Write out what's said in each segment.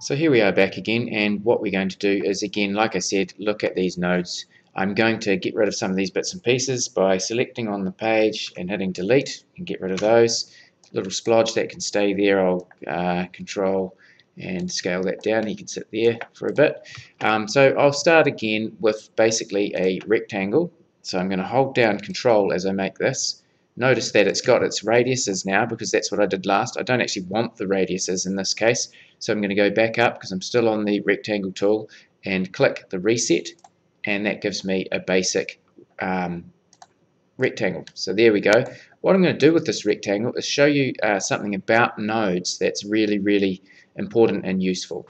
So here we are back again, and what we're going to do is, again, like I said, look at these nodes. I'm going to get rid of some of these bits and pieces by selecting on the page and hitting delete and get rid of those. Little splodge that can stay there, I'll control and scale that down. He can sit there for a bit. So I'll start again with basically a rectangle. So I'm going to hold down control as I make this. Notice that it's got its radiuses now, because that's what I did last. I don't actually want the radiuses in this case, so I'm going to go back up because I'm still on the rectangle tool and click the reset, and that gives me a basic rectangle. So there we go. What I'm going to do with this rectangle is show you something about nodes that's really important and useful.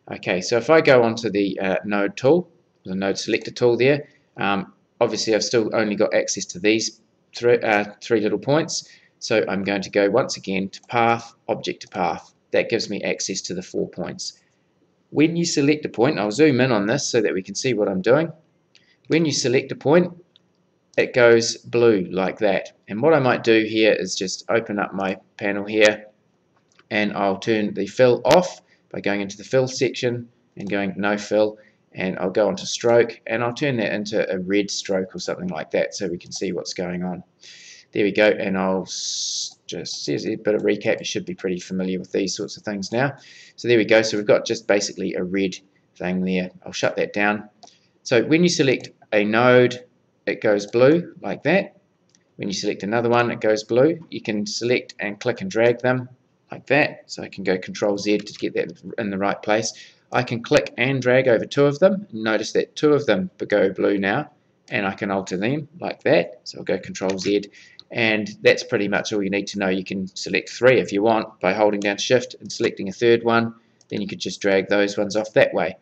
Okay, so if I go onto the node tool, the node selector tool there, obviously I've still only got access to these three little points, so I'm going to go once again to path, object to path. That gives me access to the 4 points. When you select a point, I'll zoom in on this so that we can see what I'm doing. When you select a point, it goes blue like that. And what I might do here is just open up my panel here, and I'll turn the fill off by going into the fill section and going no fill, and I'll go onto stroke and I'll turn that into a red stroke or something like that so we can see what's going on. There we go, and I'll just see a bit of recap. You should be pretty familiar with these sorts of things now. So there we go, so we've got just basically a red thing there. I'll shut that down. So when you select a node, it goes blue like that. When you select another one, it goes blue. You can select and click and drag them like that. So I can go Control Z to get that in the right place. I can click and drag over 2 of them. Notice that 2 of them go blue now, and I can alter them like that. So I'll go Control Z, and that's pretty much all you need to know. You can select 3 if you want by holding down Shift and selecting a third one. Then you could just drag those ones off that way.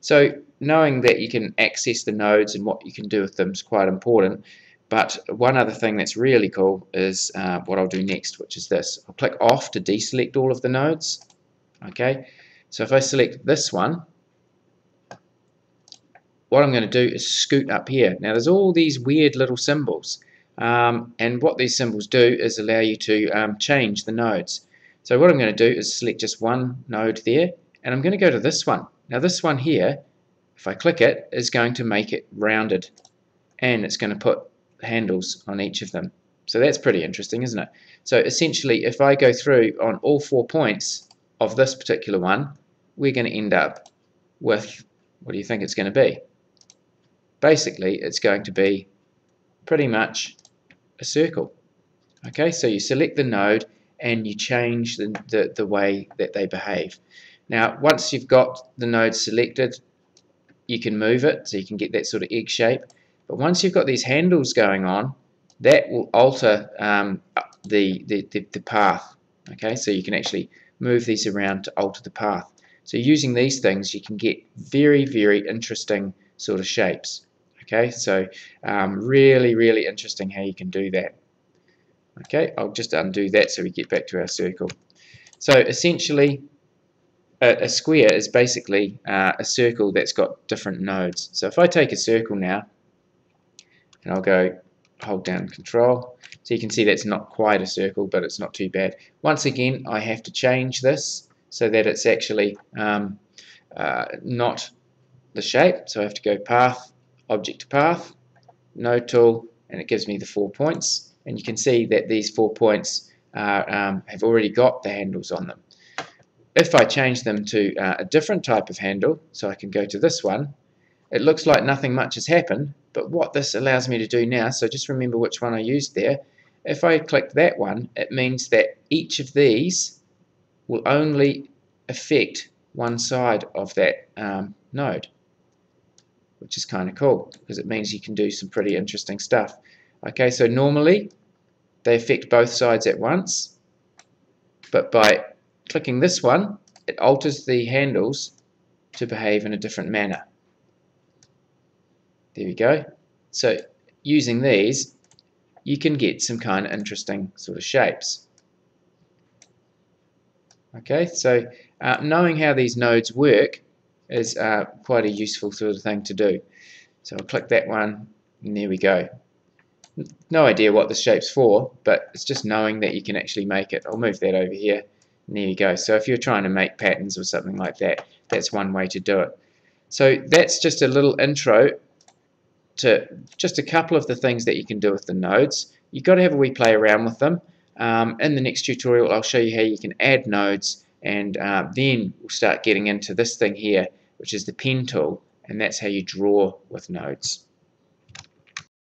So knowing that you can access the nodes and what you can do with them is quite important. But one other thing that's really cool is what I'll do next, which is this. I'll click off to deselect all of the nodes. Okay, so if I select this one, what I'm going to do is scoot up here. Now there's all these weird little symbols, and what these symbols do is allow you to change the nodes. So what I'm going to do is select just one node there, and I'm going to go to this one. Now this one here, if I click it, is going to make it rounded, and it's going to put handles on each of them. So that's pretty interesting, isn't it? So essentially, if I go through on all 4 points of this particular one, we're going to end up with, what do you think it's going to be? Basically, it's going to be pretty much a circle. Okay, so you select the node and you change the way that they behave. Now, once you've got the node selected, you can move it, so you can get that sort of egg shape. But once you've got these handles going on, that will alter the path. Okay, so you can actually move these around to alter the path. So using these things, you can get very interesting sort of shapes. Okay, so really interesting how you can do that. Okay, I'll just undo that so we get back to our circle. So essentially, a square is basically a circle that's got different nodes. So if I take a circle now, and I'll go hold down Control, so you can see that's not quite a circle, but it's not too bad. Once again, I have to change this so that it's actually not the shape. So I have to go Path, Object to Path, Node Tool, and it gives me the 4 points. And you can see that these 4 points have already got the handles on them. If I change them to a different type of handle, so I can go to this one, it looks like nothing much has happened, but what this allows me to do now, so just remember which one I used there, if I click that one, it means that each of these will only affect one side of that node, which is kind of cool, because it means you can do some pretty interesting stuff. Okay, so normally they affect both sides at once, but by clicking this one, it alters the handles to behave in a different manner. There we go. So using these, you can get some kind of interesting sort of shapes. Okay, so knowing how these nodes work is quite a useful sort of thing to do. So I'll click that one, and there we go. No idea what the shape's for, but it's just knowing that you can actually make it. I'll move that over here And there you go. So if you're trying to make patterns or something like that, that's one way to do it. So that's just a little intro to just a couple of the things that you can do with the nodes. You've got to have a wee play around with them. In the next tutorial, I'll show you how you can add nodes, and then we'll start getting into this thing here, which is the pen tool, and that's how you draw with nodes.